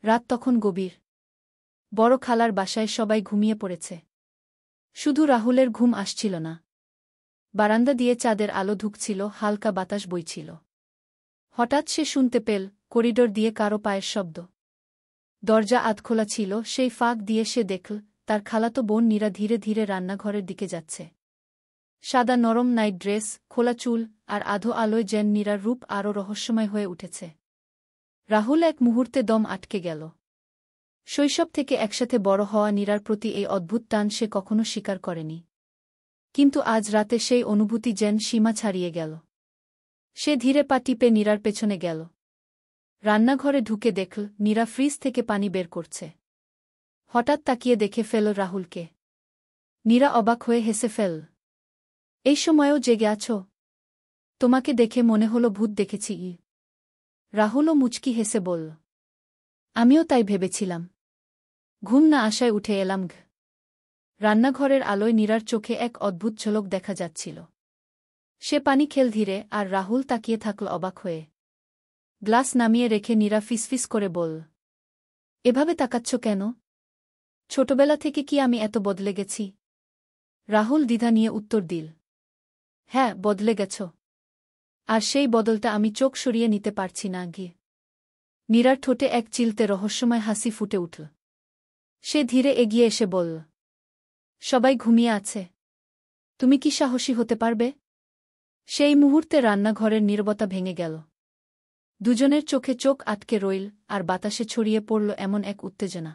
রাত তখন গভীর। বড় খালার বাসায় সবাই ঘুমিয়ে পড়েছে। শুধু রাহুলের ঘুম আসছিল না। বারান্দা দিয়ে চাঁদের আলো ঢুকছিল, হালকা বাতাস বইছিল। হঠাৎ সে শুনতে পেল করিডোর দিয়ে কারো পায়ের শব্দ। দরজা আধখোলা ছিল, সেই ফাঁক দিয়ে সে দেখল তার খালাতো বোন নীরা ধীরে ধীরে রান্নাঘরের দিকে যাচ্ছে। সাদা নরম নাইট ড্রেস, খোলা চুল আর আধো আলোয় যেন নীরার রূপ আরও রহস্যময় হয়ে উঠেছে। রাহুল এক মুহূর্তে দম আটকে গেল। শৈশব থেকে একসাথে বড় হওয়া নীরার প্রতি এই অদ্ভুত টান সে কখনো স্বীকার করেনি। কিন্তু আজ রাতে সেই অনুভূতি যেন সীমা ছাড়িয়ে গেল। সে ধীরে পা টিপে নীরার পেছনে গেল। রান্নাঘরে ঢুকে দেখল নীরা ফ্রিজ থেকে পানি বের করছে। হঠাৎ তাকিয়ে দেখে ফেল রাহুলকে। নীরা অবাক হয়ে হেসে ফেল। এই সময়েও জেগে আছো? তোমাকে দেখে মনে হলো ভূত দেখেছি। রাহুলও মুচকি হেসে বলল, আমিও তাই ভেবেছিলাম। ঘুম না আসায় উঠে এলাম। রান্নাঘরের আলোয় নীরার চোখে এক অদ্ভুত ঝলক দেখা যাচ্ছিল। সে পানি খেল ধীরে, আর রাহুল তাকিয়ে থাকল অবাক হয়ে। গ্লাস নামিয়ে রেখে নীরা ফিসফিস করে বলল, এভাবে তাকাচ্ছ কেন? ছোটবেলা থেকে কি আমি এত বদলে গেছি? রাহুল দ্বিধা নিয়ে উত্তর দিল, হ্যাঁ, বদলে গেছ। আর সেই বদলটা আমি চোখ সরিয়ে নিতে পারছি না। নীরার ঠোঁটে এক চিলতে রহস্যময় হাসি ফুটে উঠল। সে ধীরে এগিয়ে এসে বলল, সবাই ঘুমিয়ে আছে। তুমি কি সাহসী হতে পারবে? সেই মুহূর্তে রান্নাঘরের নীরবতা ভেঙে গেল। দুজনের চোখে চোখ আটকে রইল, আর বাতাসে ছড়িয়ে পড়ল এমন এক উত্তেজনা,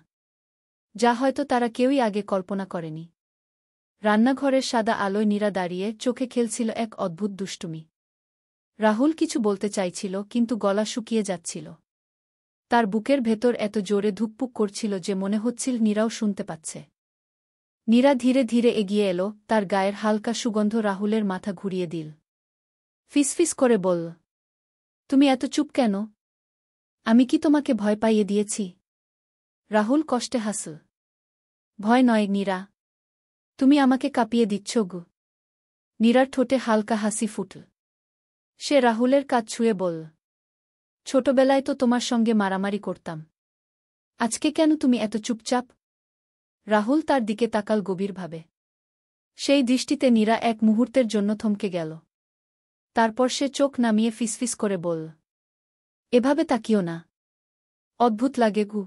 যা হয়তো তারা কেউই আগে কল্পনা করেনি। রান্নাঘরের সাদা আলোয় নীরা দাঁড়িয়ে চোখে খেলছিল এক অদ্ভুত দুষ্টুমি। রাহুল কিছু বলতে চাইছিল, কিন্তু গলা শুকিয়ে যাচ্ছিল। তার বুকের ভেতর এত জোরে ধুকপুক করছিল যে মনে হচ্ছিল নীরাও শুনতে পাচ্ছে। নীরা ধীরে ধীরে এগিয়ে এলো, তার গায়ের হালকা সুগন্ধ রাহুলের মাথা ঘুরিয়ে দিল। ফিসফিস করে বলল, তুমি এত চুপ কেন? আমি কি তোমাকে ভয় পাইয়ে দিয়েছি? রাহুল কষ্টে হাসল। ভয় নয় নীরা, তুমি আমাকে কাঁপিয়ে দিচ্ছ গো। নীরার ঠোঁটে হালকা হাসি ফুটল। সে রাহুলের কাঁধ ছুঁয়ে বলল, ছোটবেলায় তো তোমার সঙ্গে মারামারি করতাম। আজকে কেন তুমি এত চুপচাপ? রাহুল তার দিকে তাকাল গভীরভাবে। সেই দৃষ্টিতে নীরা এক মুহূর্তের জন্য থমকে গেল। তারপর সে চোখ নামিয়ে ফিসফিস করে বলল, এভাবে তাকিও না। অদ্ভুত লাগে গু।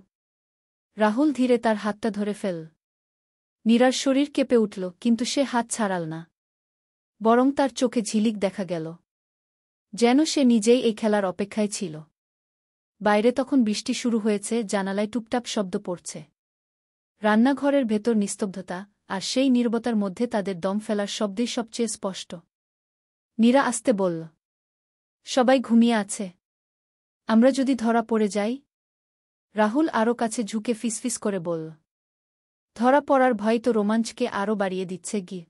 রাহুল ধীরে তার হাতটা ধরে ফেল। নীরার শরীর কেঁপে উঠল, কিন্তু সে হাত ছাড়াল না। বরং তার চোখে ঝিলিক দেখা গেল, যেন সে নিজেই এই খেলার অপেক্ষায় ছিল। বাইরে তখন বৃষ্টি শুরু হয়েছে, জানালায় টুপটাপ শব্দ পড়ছে। রান্নাঘরের ভেতর নিস্তব্ধতা, আর সেই নীরবতার মধ্যে তাদের দম ফেলার শব্দই সবচেয়ে স্পষ্ট। নীরা আস্তে বলল, সবাই ঘুমিয়ে আছে। আমরা যদি ধরা পড়ে যাই? রাহুল আরও কাছে ঝুঁকে ফিসফিস করে বলল, ধরা পড়ার ভয় তো রোমাঞ্চকে আরও বাড়িয়ে দিচ্ছে গি।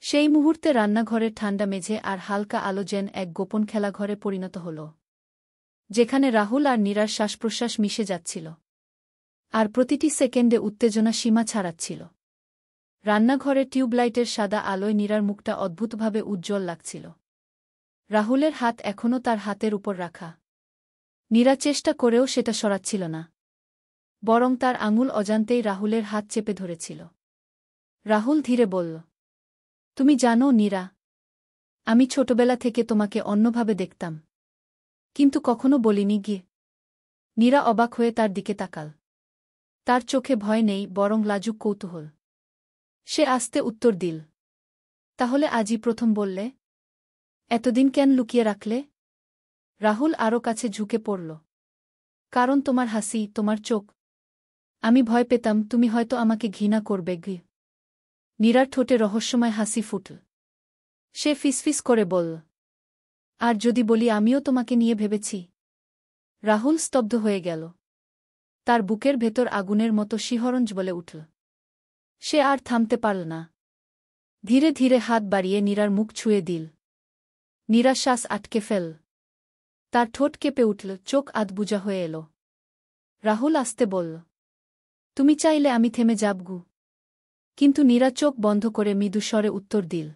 সেই মুহূর্তে রান্নাঘরের ঠান্ডা মেঝে আর হালকা আলো যেন এক গোপন খেলাঘরে পরিণত হল, যেখানে রাহুল আর নীরার শ্বাসপ্রশ্বাস মিশে যাচ্ছিল। আর প্রতিটি সেকেন্ডে উত্তেজনা সীমা ছাড়াচ্ছিল। রান্নাঘরের টিউবলাইটের সাদা আলোয় নীরার মুখটা অদ্ভুতভাবে উজ্জ্বল লাগছিল। রাহুলের হাত এখনও তার হাতের উপর রাখা। নীরা চেষ্টা করেও সেটা সরাচ্ছিল না, বরং তার আঙুল অজান্তেই রাহুলের হাত চেপে ধরেছিল। রাহুল ধীরে বলল, তুমি জানো নীরা, আমি ছোটবেলা থেকে তোমাকে অন্যভাবে দেখতাম, কিন্তু কখনো বলিনি গি। নীরা অবাক হয়ে তার দিকে তাকাল। তার চোখে ভয় নেই, বরং লাজুক কৌতূহল। সে আস্তে উত্তর দিল, তাহলে আজই প্রথম বললে? এতদিন কেন লুকিয়ে রাখলে? রাহুল আরও কাছে ঝুঁকে পড়ল। কারণ তোমার হাসি, তোমার চোখ। আমি ভয় পেতাম তুমি হয়তো আমাকে ঘৃণা করবে গি। নীরার ঠোঁটে রহস্যময় হাসি ফুটল। সে ফিসফিস করে বলল, আর যদি বলি আমিও তোমাকে নিয়ে ভেবেছি? রাহুল স্তব্ধ হয়ে গেল। তার বুকের ভেতর আগুনের মতো শিহরণ জ্বলে উঠল। সে আর থামতে পারল না। ধীরে ধীরে হাত বাড়িয়ে নীরার মুখ ছুঁয়ে দিল। নীরা শ্বাস আটকে ফেল। তার ঠোঁট কেঁপে উঠল, চোখ আধবুজা হয়ে এল। রাহুল আস্তে বলল, তুমি চাইলে আমি থেমে যাবগু। কিন্তু নীরা চোখ বন্ধ করে মৃদু স্বরে উত্তর দিল,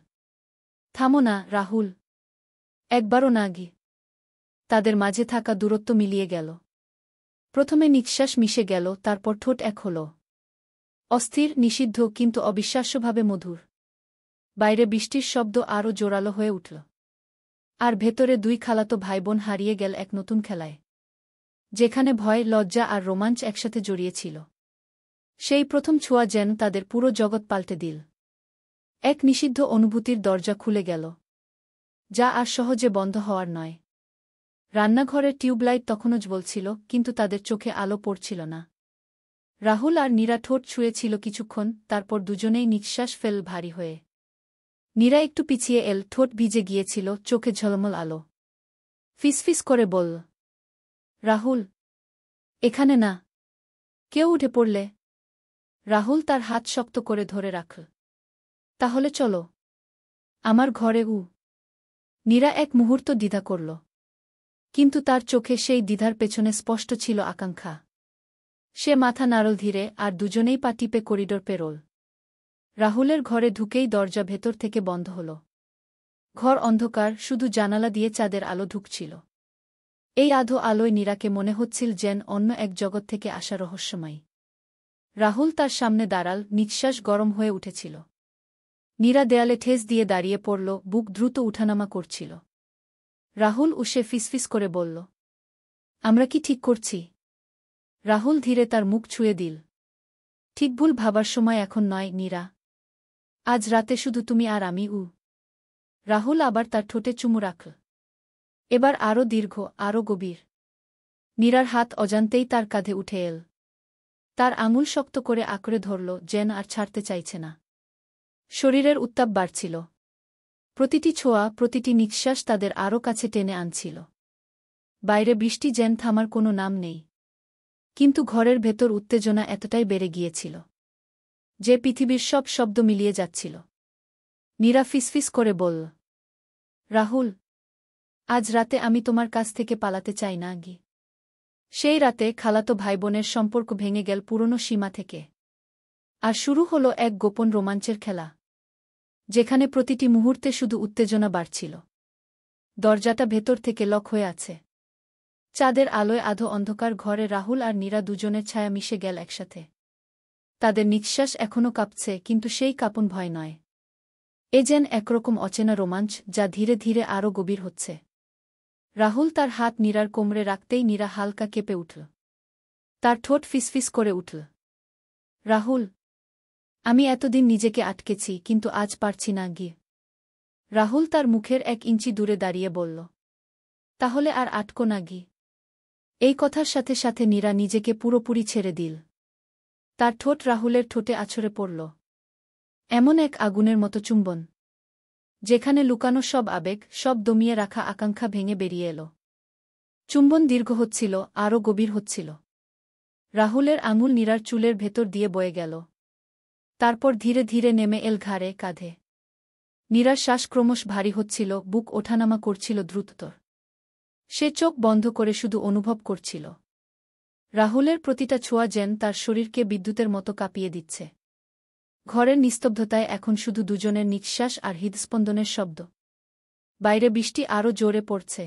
থামো না রাহুল, একবারও না গি। তাদের মাঝে থাকা দূরত্ব মিলিয়ে গেল। প্রথমে নিঃশ্বাস মিশে গেল, তারপর ঠোঁট এক হল। অস্থির, নিষিদ্ধ, কিন্তু অবিশ্বাস্যভাবে মধুর। বাইরে বৃষ্টির শব্দ আরও জোরালো হয়ে উঠল। আর ভেতরে দুই খালাতো ভাইবোন হারিয়ে গেল এক নতুন খেলায়, যেখানে ভয়, লজ্জা আর রোমাঞ্চ একসাথে জড়িয়েছিল। সেই প্রথম ছোঁয়া যেন তাদের পুরো জগৎ পাল্টে দিল। এক নিষিদ্ধ অনুভূতির দরজা খুলে গেল, যা আর সহজে বন্ধ হওয়ার নয়। রান্নাঘরের টিউবলাইট তখনও জ্বলছিল, কিন্তু তাদের চোখে আলো পড়ছিল না। রাহুল আর নীরা ঠোঁট ছুঁয়েছিল কিছুক্ষণ, তারপর দুজনেই নিঃশ্বাস ফেল ভারী হয়ে। নীরা একটু পিছিয়ে এল, ঠোঁট ভিজে গিয়েছিল, চোখে ঝলমল আলো। ফিসফিস করে বলল, রাহুল, এখানে না। কেউ উঠে পড়লে? রাহুল তার হাত শক্ত করে ধরে রাখল। তাহলে চলো, আমার ঘরে। নীরা এক মুহূর্ত দ্বিধা করল, কিন্তু তার চোখে সেই দ্বিধার পেছনে স্পষ্ট ছিল আকাঙ্ক্ষা। সে মাথা নাড়ল ধীরে, আর দুজনেই পা টিপে করিডোর পেরোল। রাহুলের ঘরে ঢুকেই দরজা ভেতর থেকে বন্ধ হল। ঘর অন্ধকার, শুধু জানালা দিয়ে চাঁদের আলো ঢুকছিল। এই আধো আলোয় নীরাকে মনে হচ্ছিল যেন অন্য এক জগৎ থেকে আসা রহস্যময়ী। রাহুল তার সামনে দাঁড়াল, নিঃশ্বাস গরম হয়ে উঠেছিল। নীরা দেয়ালে ঠেস দিয়ে দাঁড়িয়ে পড়ল, বুক দ্রুত উঠানামা করছিল। রাহুল উসে ফিসফিস করে বলল, আমরা কি ঠিক করছি? রাহুল ধীরে তার মুখ ছুঁয়ে দিল। ঠিক ভুল ভাবার সময় এখন নয়, নীরা। আজ রাতে শুধু তুমি আর আমি। রাহুল আবার তার ঠোঁটে চুমু রাখল। এবার আরও দীর্ঘ, আরও গভীর। নীরার হাত অজান্তেই তার কাঁধে উঠে এল। তার আঙুল শক্ত করে আঁকড়ে ধরল, যেন আর ছাড়তে চাইছে না। শরীরের উত্তাপ বাড়ছিল। প্রতিটি ছোঁয়া, প্রতিটি নিঃশ্বাস তাদের আরও কাছে টেনে আনছিল। বাইরে বৃষ্টি যেন থামার কোনো নাম নেই। কিন্তু ঘরের ভেতর উত্তেজনা এতটাই বেড়ে গিয়েছিল যে পৃথিবীর সব শব্দ মিলিয়ে যাচ্ছিল। নীরা ফিসফিস করে বলল, রাহুল, আজ রাতে আমি তোমার কাছ থেকে পালাতে চাই না। সেই রাতে খালাতো ভাইবোনের সম্পর্ক ভেঙে গেল পুরনো সীমা থেকে। আর শুরু হল এক গোপন রোমাঞ্চের খেলা, যেখানে প্রতিটি মুহূর্তে শুধু উত্তেজনা বাড়ছিল। দরজাটা ভেতর থেকে লক হয়ে আছে। চাঁদের আলোয় আধো অন্ধকার ঘরে রাহুল আর নীরা দুজনের ছায়া মিশে গেল একসাথে। তাদের নিঃশ্বাস এখনও কাঁপছে, কিন্তু সেই কাঁপন ভয় নয়। এ যেন একরকম অচেনা রোমাঞ্চ, যা ধীরে ধীরে আরও গভীর হচ্ছে। রাহুল তার হাত নীরার কোমরে রাখতেই নীরা হালকা কেঁপে উঠল। তার ঠোঁট ফিসফিস করে উঠল, রাহুল, আমি এতদিন নিজেকে আটকেছি, কিন্তু আজ পারছি না। রাহুল তার মুখের 1 ইঞ্চি দূরে দাঁড়িয়ে বলল, তাহলে আর আটকো না। এই কথার সাথে সাথে নীরা নিজেকে পুরোপুরি ছেড়ে দিল। তার ঠোঁট রাহুলের ঠোঁটে আছড়ে পড়ল। এমন এক আগুনের মতো চুম্বন, যেখানে লুকানো সব আবেগ, সব দমিয়ে রাখা আকাঙ্ক্ষা ভেঙে বেরিয়ে এল। চুম্বন দীর্ঘ হচ্ছিল, আরও গভীর হচ্ছিল। রাহুলের আঙুল নীরার চুলের ভেতর দিয়ে বয়ে গেল। তারপর ধীরে ধীরে নেমে এল ঘাড়ে, কাঁধে। নীরার শ্বাস ক্রমশ ভারী হচ্ছিল, বুক ওঠানামা করছিল দ্রুততর। সে চোখ বন্ধ করে শুধু অনুভব করছিল। রাহুলের প্রতিটা ছোঁয়া যেন তার শরীরকে বিদ্যুতের মতো কাঁপিয়ে দিচ্ছে। ঘরের নিস্তব্ধতায় এখন শুধু দুজনের নিঃশ্বাস আর হৃদস্পন্দনের শব্দ। বাইরে বৃষ্টি আরও জোরে পড়ছে,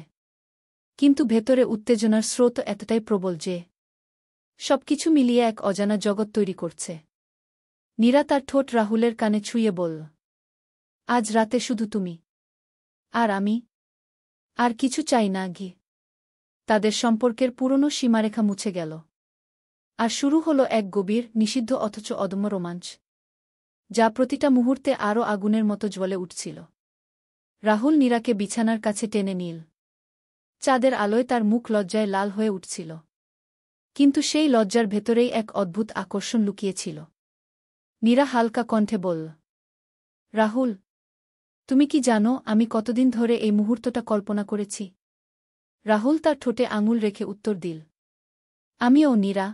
কিন্তু ভেতরে উত্তেজনার স্রোত এতটাই প্রবল যে সবকিছু মিলিয়ে এক অজানা জগৎ তৈরি করছে। নীরা তার ঠোঁট রাহুলের কানে ছুঁয়ে বলল, আজ রাতে শুধু তুমি আর আমি। আর কিছু চাই না। তাদের সম্পর্কের পুরনো সীমারেখা মুছে গেল। আর শুরু হল এক গভীর, নিষিদ্ধ অথচ অদম্য রোমাঞ্চ, যা প্রতিটা মুহূর্তে আরও আগুনের মতো জ্বলে উঠছিল। রাহুল নীরাকে বিছানার কাছে টেনে নিল। চাঁদের আলোয় তার মুখ লজ্জায় লাল হয়ে উঠছিল, কিন্তু সেই লজ্জার ভেতরেই এক অদ্ভুত আকর্ষণ লুকিয়েছিল। নীরা হালকা কণ্ঠে বলল, রাহুল, তুমি কি জানো আমি কতদিন ধরে এই মুহূর্তটা কল্পনা করেছি? রাহুল তার ঠোঁটে আঙুল রেখে উত্তর দিল, আমিও, নীরা।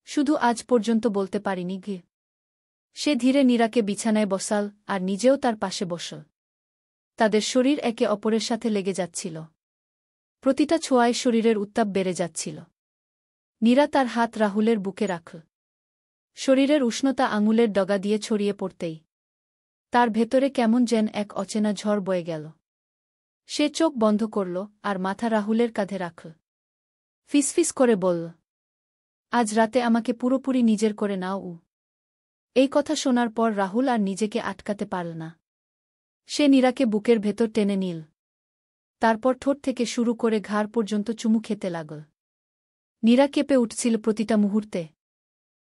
শুধু আজ পর্যন্ত বলতে পারিনি। সে ধীরে নীরাকে বিছানায় বসাল, আর নিজেও তার পাশে বসল। তাদের শরীর একে অপরের সাথে লেগে যাচ্ছিল। প্রতিটা ছোঁয়ায় শরীরের উত্তাপ বেড়ে যাচ্ছিল। নীরা তার হাত রাহুলের বুকে রাখল। শরীরের উষ্ণতা আঙুলের ডগা দিয়ে ছড়িয়ে পড়তেই তার ভেতরে কেমন যেন এক অচেনা ঝড় বয়ে গেল। সে চোখ বন্ধ করল, আর মাথা রাহুলের কাঁধে রাখল। ফিসফিস করে বলল, আজ রাতে আমাকে পুরোপুরি নিজের করে নাও। এই কথা শোনার পর রাহুল আর নিজেকে আটকাতে পারল না। সে নীরাকে বুকের ভেতর টেনে নিল। তারপর ঠোঁট থেকে শুরু করে ঘাড় পর্যন্ত চুমু খেতে লাগল। নীরা কেঁপে উঠছিল প্রতিটা মুহূর্তে।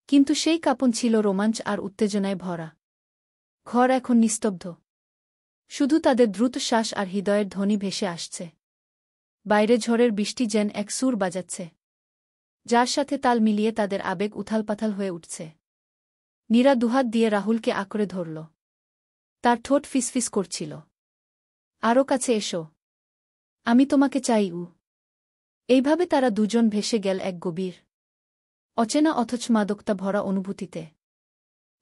কিন্তু সেই কাঁপন ছিল রোমাঞ্চ আর উত্তেজনায় ভরা। ঘর এখন নিস্তব্ধ। শুধু তাদের দ্রুত শ্বাস আর হৃদয়ের ধ্বনি ভেসে আসছে। বাইরে ঝড়ের বৃষ্টি যেন এক সুর বাজাচ্ছে, যার সাথে তাল মিলিয়ে তাদের আবেগ উথালপাথাল হয়ে উঠছে। নীরা দুহাত দিয়ে রাহুলকে আঁকড়ে ধরল। তার ঠোঁট ফিসফিস করছিল, আরও কাছে এসো, আমি তোমাকে চাই। এইভাবে তারা দুজন ভেসে গেল এক গভীর, অচেনা অথচ মাদকতা ভরা অনুভূতিতে,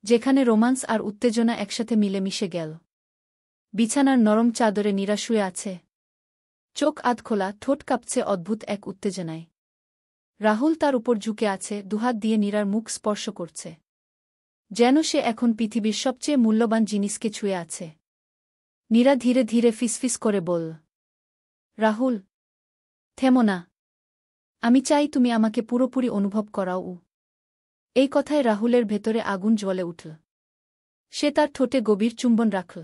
যেখানে রোমান্স আর উত্তেজনা একসাথে মিলেমিশে গেল। বিছানার নরম চাদরে নীরা শুয়ে আছে, চোখ আধখোলা, ঠোঁট কাঁপছে অদ্ভুত এক উত্তেজনায়। রাহুল তার উপর ঝুঁকে আছে, দুহাত দিয়ে নীরার মুখ স্পর্শ করছে, যেন সে এখন পৃথিবীর সবচেয়ে মূল্যবান জিনিসকে ছুঁয়ে আছে। নীরা ধীরে ধীরে ফিসফিস করে বলল, রাহুল, থেমো না, আমি চাই তুমি আমাকে পুরোপুরি অনুভব করাও। এই কথায় রাহুলের ভেতরে আগুন জ্বলে উঠল। সে তার ঠোঁটে গভীর চুম্বন রাখল।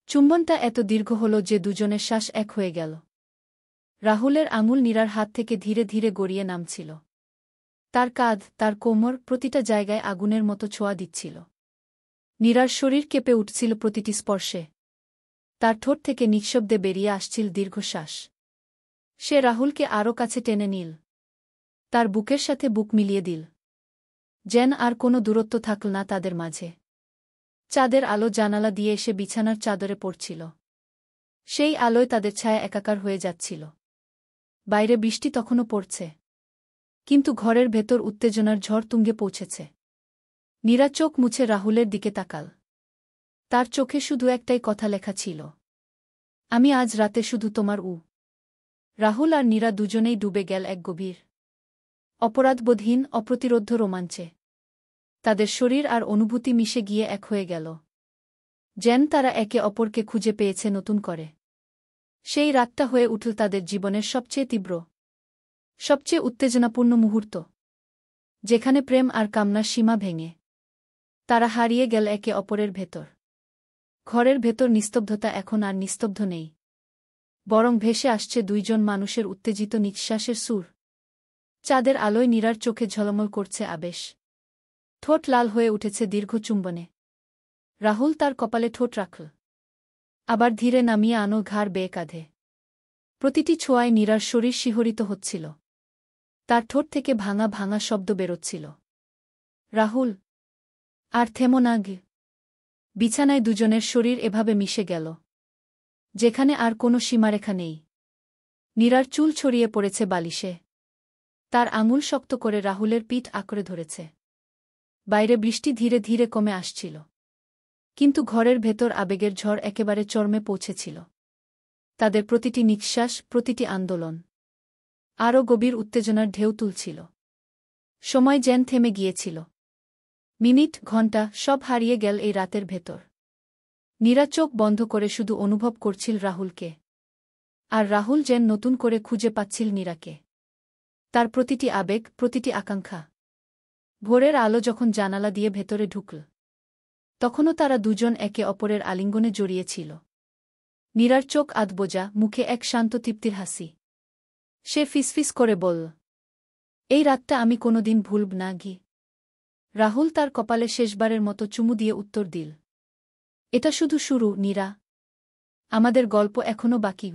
চুম্বনটা এত দীর্ঘ হল যে দুজনের শ্বাস এক হয়ে গেল। রাহুলের আঙুল নীরার হাত থেকে ধীরে ধীরে গড়িয়ে নামছিল। তার কাঁধ, তার কোমর, প্রতিটা জায়গায় আগুনের মতো ছোঁয়া দিচ্ছিল। নীরার শরীর কেঁপে উঠছিল প্রতিটি স্পর্শে। তার ঠোঁট থেকে নিঃশব্দে বেরিয়ে আসছিল দীর্ঘশ্বাস। সে রাহুলকে আরও কাছে টেনে নিল, তার বুকের সাথে বুক মিলিয়ে দিল, যেন আর কোনো দূরত্ব থাকল না তাদের মাঝে। চাঁদের আলো জানালা দিয়ে এসে বিছানার চাদরে পড়ছিল। সেই আলোয় তাদের ছায়া একাকার হয়ে যাচ্ছিল। বাইরে বৃষ্টি তখনও পড়ছে, কিন্তু ঘরের ভেতর উত্তেজনার ঝড় তুঙ্গে পৌঁছেছে। নীরা চোখ মুছে রাহুলের দিকে তাকাল। তার চোখে শুধু একটাই কথা লেখা ছিল, আমি আজ রাতে শুধু তোমার। রাহুল আর নীরা দুজনেই ডুবে গেল এক গভীর, অপরাধবোধহীন, অপ্রতিরোধ্য রোমাঞ্চে। তাদের শরীর আর অনুভূতি মিশে গিয়ে এক হয়ে গেল, যেন তারা একে অপরকে খুঁজে পেয়েছে নতুন করে। সেই রাতটা হয়ে উঠল তাদের জীবনের সবচেয়ে তীব্র, সবচেয়ে উত্তেজনাপূর্ণ মুহূর্ত, যেখানে প্রেম আর কামনার সীমা ভেঙে তারা হারিয়ে গেল একে অপরের ভেতর। ঘরের ভেতর নিস্তব্ধতা এখন আর নিস্তব্ধ নেই, বরং ভেসে আসছে দুইজন মানুষের উত্তেজিত নিঃশ্বাসের সুর। চাঁদের আলোয় নীরার চোখে ঝলমল করছে আবেশ, ঠোঁট লাল হয়ে উঠেছে দীর্ঘ চুম্বনে। রাহুল তার কপালে ঠোঁট রাখল, আবার ধীরে নামিয়ে আনো ঘাড় বেয়ে কাঁধে। প্রতিটি ছোঁয়ায় নীরার শরীর শিহরিত হচ্ছিল, তার ঠোঁট থেকে ভাঙা ভাঙা শব্দ বেরোচ্ছিল, রাহুল, আর থেমো না। বিছানায় দুজনের শরীর এভাবে মিশে গেল, যেখানে আর কোনো সীমারেখা নেই। নীরার চুল ছড়িয়ে পড়েছে বালিশে, তার আঙুল শক্ত করে রাহুলের পিঠ আঁকড়ে ধরেছে। বাইরে বৃষ্টি ধীরে ধীরে কমে আসছিল, কিন্তু ঘরের ভেতর আবেগের ঝড় একেবারে চরমে পৌঁছেছিল। তাদের প্রতিটি নিঃশ্বাস, প্রতিটি আন্দোলন আরও গভীর উত্তেজনার ঢেউ তুলছিল। সময় যেন থেমে গিয়েছিল, মিনিট, ঘণ্টা সব হারিয়ে গেল এই রাতের ভেতর। নীরা চোখ বন্ধ করে শুধু অনুভব করছিল রাহুলকে, আর রাহুল যেন নতুন করে খুঁজে পাচ্ছিল নীরাকে, তার প্রতিটি আবেগ, প্রতিটি আকাঙ্ক্ষা। ভোরের আলো যখন জানালা দিয়ে ভেতরে ঢুকল, তখনও তারা দুজন একে অপরের আলিঙ্গনে জড়িয়েছিল। নীরার চোখ আধবোজা, মুখে এক শান্ত তৃপ্তির হাসি। সে ফিসফিস করে বলল, এই রাতটা আমি কোনোদিন ভুলব না। রাহুল তার কপালে শেষবারের মতো চুমু দিয়ে উত্তর দিল, এটা শুধু শুরু নীরা, আমাদের গল্প এখনও বাকি।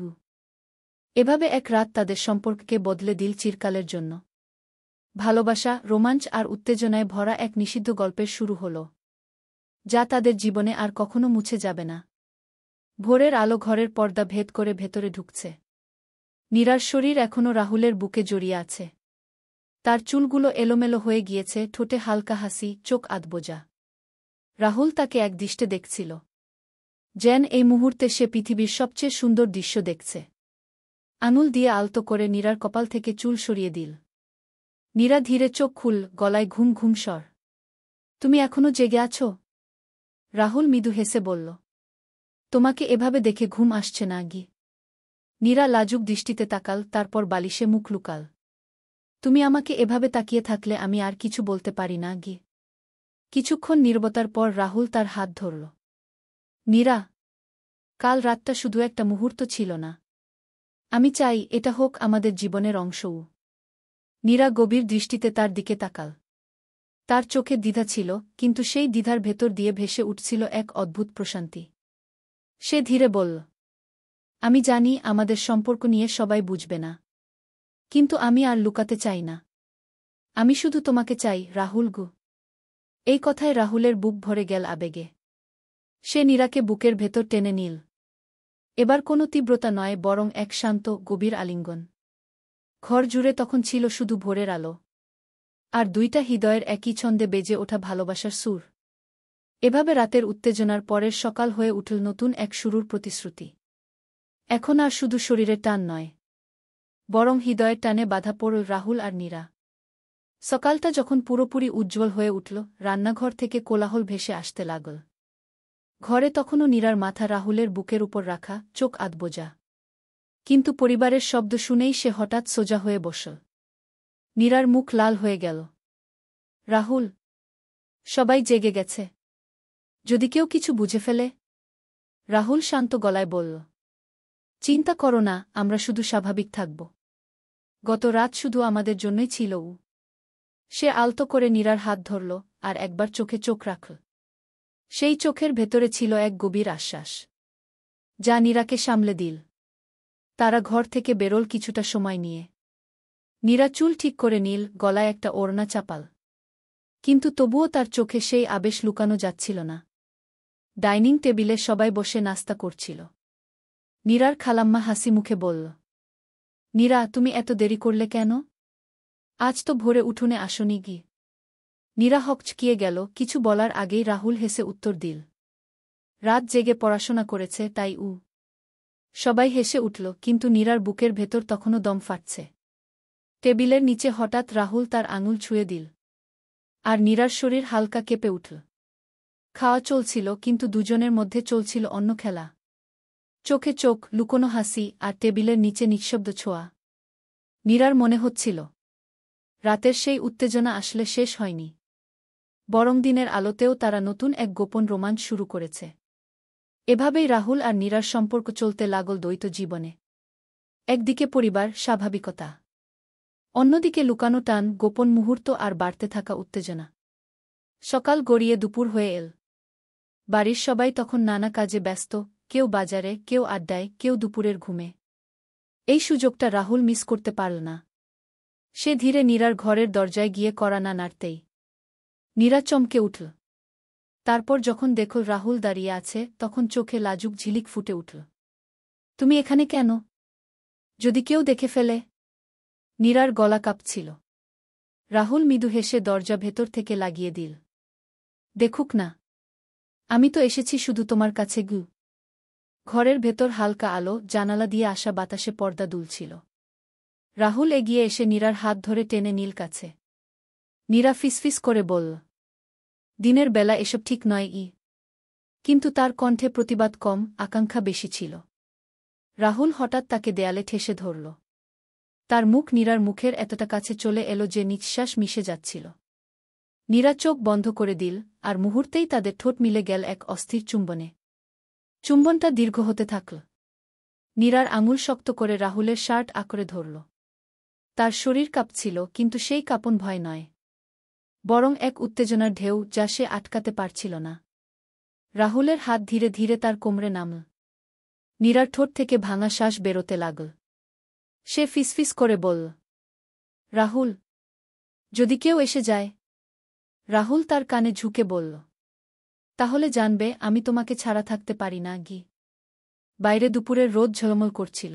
এভাবে এক রাত তাদের সম্পর্ককে বদলে দিল চিরকালের জন্য। ভালোবাসা, রোমাঞ্চ আর উত্তেজনায় ভরা এক নিষিদ্ধ গল্পের শুরু হল, যা তাদের জীবনে আর কখনো মুছে যাবে না। ভোরের আলো ঘরের পর্দা ভেদ করে ভেতরে ঢুকছে। নীরার শরীর এখনও রাহুলের বুকে জড়িয়ে আছে, তার চুলগুলো এলোমেলো হয়ে গিয়েছে, ঠোঁটে হালকা হাসি, চোখ আধবোজা। রাহুল তাকে একদৃষ্টে দেখছিল, যেন এই মুহূর্তে সে পৃথিবীর সবচেয়ে সুন্দর দৃশ্য দেখছে। আঙুল দিয়ে আলতো করে নীরার কপাল থেকে চুল সরিয়ে দিল। নীরা ধীরে চোখ খুল, গলায় ঘুম ঘুম স্বর, তুমি এখনো জেগে আছো? রাহুল মৃদু হেসে বলল, তোমাকে এভাবে দেখে ঘুম আসছে না। নীরা লাজুক দৃষ্টিতে তাকাল, তারপর বালিশে মুখ লুকাল। তুমি আমাকে এভাবে তাকিয়ে থাকলে আমি আর কিছু বলতে পারি না গি। কিছুক্ষণ নীরবতার পর রাহুল তার হাত ধরল। নীরা, কাল রাতটা শুধু একটা মুহূর্ত ছিল না। আমি চাই এটা হোক আমাদের জীবনের অংশও। নীরা গভীর দৃষ্টিতে তার দিকে তাকাল। তার চোখে দ্বিধা ছিল, কিন্তু সেই দ্বিধার ভেতর দিয়ে ভেসে উঠছিল এক অদ্ভুত প্রশান্তি। সে ধীরে বলল, আমি জানি আমাদের সম্পর্ক নিয়ে সবাই বুঝবে না, কিন্তু আমি আর লুকাতে চাই না। আমি শুধু তোমাকে চাই, রাহুল গু। এই কথায় রাহুলের বুক ভরে গেল আবেগে। সে নীরাকে বুকের ভেতর টেনে নিল। এবার কোনো তীব্রতা নয়, বরং এক শান্ত, গভীর আলিঙ্গন। ঘর জুড়ে তখন ছিল শুধু ভোরের আলো আর দুইটা হৃদয়ের একই ছন্দে বেজে ওঠা ভালোবাসার সুর। এভাবে রাতের উত্তেজনার পরের সকাল হয়ে উঠল নতুন এক শুরুর প্রতিশ্রুতি। এখন আর শুধু শরীরের টান নয়, বরং হৃদয়ের টানে বাধা পড়ল রাহুল আর নীরা। সকালটা যখন পুরোপুরি উজ্জ্বল হয়ে উঠল, রান্নাঘর থেকে কোলাহল ভেসে আসতে লাগল। ঘরে তখনও নীরার মাথা রাহুলের বুকের উপর রাখা, চোখ আধবোজা। কিন্তু পরিবারের শব্দ শুনেই সে হঠাৎ সোজা হয়ে বসল। নীরার মুখ লাল হয়ে গেল। রাহুল, সবাই জেগে গেছে। যদি কেউ কিছু বুঝে ফেলে? রাহুল শান্ত গলায় বলল, চিন্তা করো না, আমরা শুধু স্বাভাবিক থাকব। গত রাত শুধু আমাদের জন্যই ছিল। সে আলতো করে নীরার হাত ধরল আর একবার চোখে চোখ রাখল। সেই চোখের ভেতরে ছিল এক গভীর আশ্বাস, যা নীরাকে সামলে দিল। তারা ঘর থেকে বেরোল কিছুটা সময় নিয়ে। নীরা চুল ঠিক করে নিল, গলায় একটা ওড়না চাপাল। কিন্তু তবুও তার চোখে সেই আবেশ লুকানো যাচ্ছিল না। ডাইনিং টেবিলে সবাই বসে নাস্তা করছিল। নীরার খালাম্মা হাসি মুখে বলল, নীরা, তুমি এত দেরি করলে কেন? আজ তো ভোরে উঠোনে আসনি গি। নীরা হকচকিয়ে গেল, কিছু বলার আগেই রাহুল হেসে উত্তর দিল, রাত জেগে পড়াশোনা করেছে তাই। সবাই হেসে উঠল, কিন্তু নীরার বুকের ভেতর তখনও দম ফাটছে। টেবিলের নিচে হঠাৎ রাহুল তার আঙুল ছুঁয়ে দিল, আর নীরার শরীর হালকা কেঁপে উঠল। খাওয়া চলছিল, কিন্তু দুজনের মধ্যে চলছিল অন্য খেলা। চোখে চোখ, লুকোনো হাসি, আর টেবিলের নিচে নিঃশব্দ ছোঁয়া। নীরার মনে হচ্ছিল, রাতের সেই উত্তেজনা আসলে শেষ হয়নি, বরং দিনের আলোতেও তারা নতুন এক গোপন রোমাঞ্চ শুরু করেছে। এভাবেই রাহুল আর নীরার সম্পর্ক চলতে লাগল দ্বৈত জীবনে। একদিকে পরিবার, স্বাভাবিকতা। অন্যদিকে লুকানো টান, গোপন মুহূর্ত আর বাড়তে থাকা উত্তেজনা। সকাল গড়িয়ে দুপুর হয়ে এল। বাড়ির সবাই তখন নানা কাজে ব্যস্ত, কেউ বাজারে, কেউ আড্ডায়, কেউ দুপুরের ঘুমে। এই সুযোগটা রাহুল মিস করতে পারল না। সে ধীরে নীরার ঘরের দরজায় গিয়ে কড়া না নাড়তেই নীরা চমকে উঠল। তারপর যখন দেখল রাহুল দাঁড়িয়ে আছে, তখন চোখে লাজুক ঝিলিক ফুটে উঠল। তুমি এখানে কেন? যদি কেউ দেখে ফেলে? নীরার গলা কাঁপছিল। রাহুল মৃদু হেসে দরজা ভেতর থেকে লাগিয়ে দিল। দেখুক না, আমি তো এসেছি শুধু তোমার কাছে গু। ঘরের ভেতর হালকা আলো, জানালা দিয়ে আসা বাতাসে পর্দা দুলছিল। রাহুল এগিয়ে এসে নীরার হাত ধরে টেনে নীল কাছে। নীরা ফিসফিস করে বলল, দিনের বেলা এসব ঠিক নয়। কিন্তু তার কণ্ঠে প্রতিবাদ কম, আকাঙ্ক্ষা বেশি ছিল। রাহুল হঠাৎ তাকে দেয়ালে ঠেসে ধরল। তার মুখ নীরার মুখের এতটা কাছে চলে এলো যে নিঃশ্বাস মিশে যাচ্ছিল। নীরা চোখ বন্ধ করে দিল, আর মুহূর্তেই তাদের ঠোঁট মিলে গেল এক অস্থির চুম্বনে। চুম্বনটা দীর্ঘ হতে থাকল। নীরার আঙুল শক্ত করে রাহুলের শার্ট আঁকড়ে ধরল। তার শরীর কাঁপছিল, কিন্তু সেই কাঁপন ভয় নয়, বরং এক উত্তেজনার ঢেউ, যা সে আটকাতে পারছিল না। রাহুলের হাত ধীরে ধীরে তার কোমরে নামল। নীরার ঠোঁট থেকে ভাঙা শ্বাস বেরোতে লাগল। সে ফিসফিস করে বলল, রাহুল, যদি কেউ এসে যায়? রাহুল তার কানে ঝুঁকে বলল, তাহলে জানবে আমি তোমাকে ছাড়া থাকতে পারি না গি। বাইরে দুপুরের রোদ ঝলমল করছিল,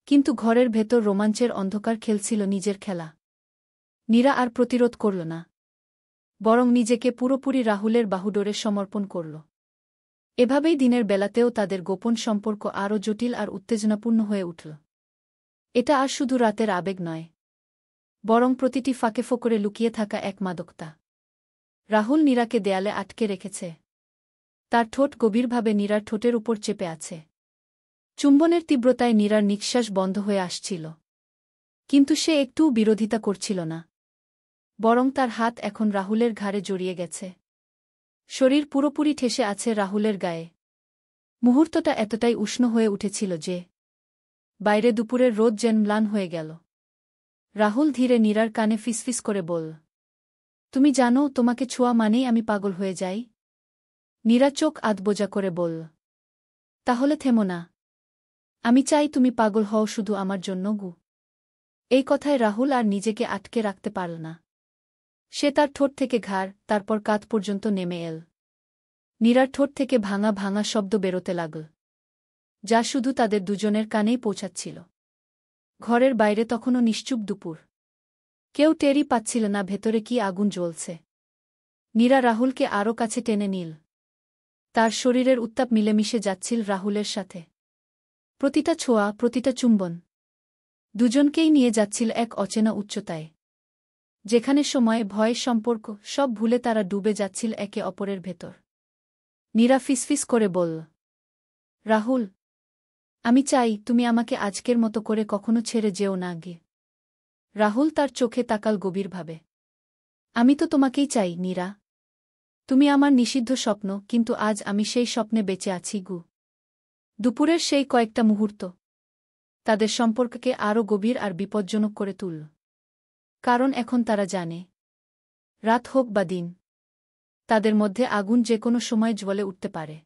কিন্তু ঘরের ভেতর রোমাঞ্চের অন্ধকার খেলছিল নিজের খেলা। নীরা আর প্রতিরোধ করল না, বরং নিজেকে পুরোপুরি রাহুলের বাহুডোরে সমর্পণ করল। এভাবেই দিনের বেলাতেও তাদের গোপন সম্পর্ক আরও জটিল আর উত্তেজনাপূর্ণ হয়ে উঠল। এটা আর শুধু রাতের আবেগ নয়, বরং প্রতিটি ফাঁকে ফোকরে লুকিয়ে থাকা এক মাদকতা। রাহুল নীরাকে দেয়ালে আটকে রেখেছে। তার ঠোঁট গভীরভাবে নীরার ঠোঁটের উপর চেপে আছে। চুম্বনের তীব্রতায় নীরার নিঃশ্বাস বন্ধ হয়ে আসছিল। কিন্তু সে একটুও বিরোধিতা করছিল না। বরং তার হাত এখন রাহুলের ঘাড়ে জড়িয়ে গেছে। শরীর পুরোপুরি ঠেসে আছে রাহুলের গায়ে। মুহূর্তটা এতটাই উষ্ণ হয়ে উঠেছিল যে বাইরে দুপুরের রোদ যেন ম্লান হয়ে গেল। রাহুল ধীরে নীরার কানে ফিসফিস করে বলল, তুমি জানো তোমাকে ছোঁয়া মানেই আমি পাগল হয়ে যাই। নীরা চোখ আধবোজা করে বলল, তাহলে থেমো না। আমি চাই তুমি পাগল হও শুধু আমার জন্য গু। এই কথায় রাহুল আর নিজেকে আটকে রাখতে পারল না। সে তার ঠোঁট থেকে ঘাড়, তারপর কাঁধ পর্যন্ত নেমে এল। নীরার ঠোঁট থেকে ভাঙা ভাঙা শব্দ বেরোতে লাগল, যা শুধু তাদের দুজনের কানেই পৌঁছাচ্ছিল। ঘরের বাইরে তখনও নিশ্চুপ দুপুর। কেউ টেরই পাচ্ছিল না ভেতরে কি আগুন জ্বলছে। নীরা রাহুলকে আরও কাছে টেনে নিল। তার শরীরের উত্তাপ মিলেমিশে যাচ্ছিল রাহুলের সাথে। প্রতিটা ছোঁয়া, প্রতিটা চুম্বন দুজনকেই নিয়ে যাচ্ছিল এক অচেনা উচ্চতায়, যেখানে সময়, ভয়, সম্পর্ক সব ভুলে তারা ডুবে যাচ্ছিল একে অপরের ভেতর। নীরা ফিসফিস করে বলল, রাহুল, আমি চাই তুমি আমাকে আজকের মতো করে কখনো ছেড়ে যেও না গে। রাহুল তার চোখে তাকাল গভীরভাবে। আমি তো তোমাকেই চাই নীরা। তুমি আমার নিষিদ্ধ স্বপ্ন, কিন্তু আজ আমি সেই স্বপ্নে বেঁচে আছি গু। দুপুরের সেই কয়েকটা মুহূর্ত তাদের সম্পর্ককে আরও গভীর আর বিপজ্জনক করে তুলল। কারণ এখন তারা জানে, রাত হোক বা দিন, তাদের মধ্যে আগুন যে কোনো সময় জ্বলে উঠতে পারে।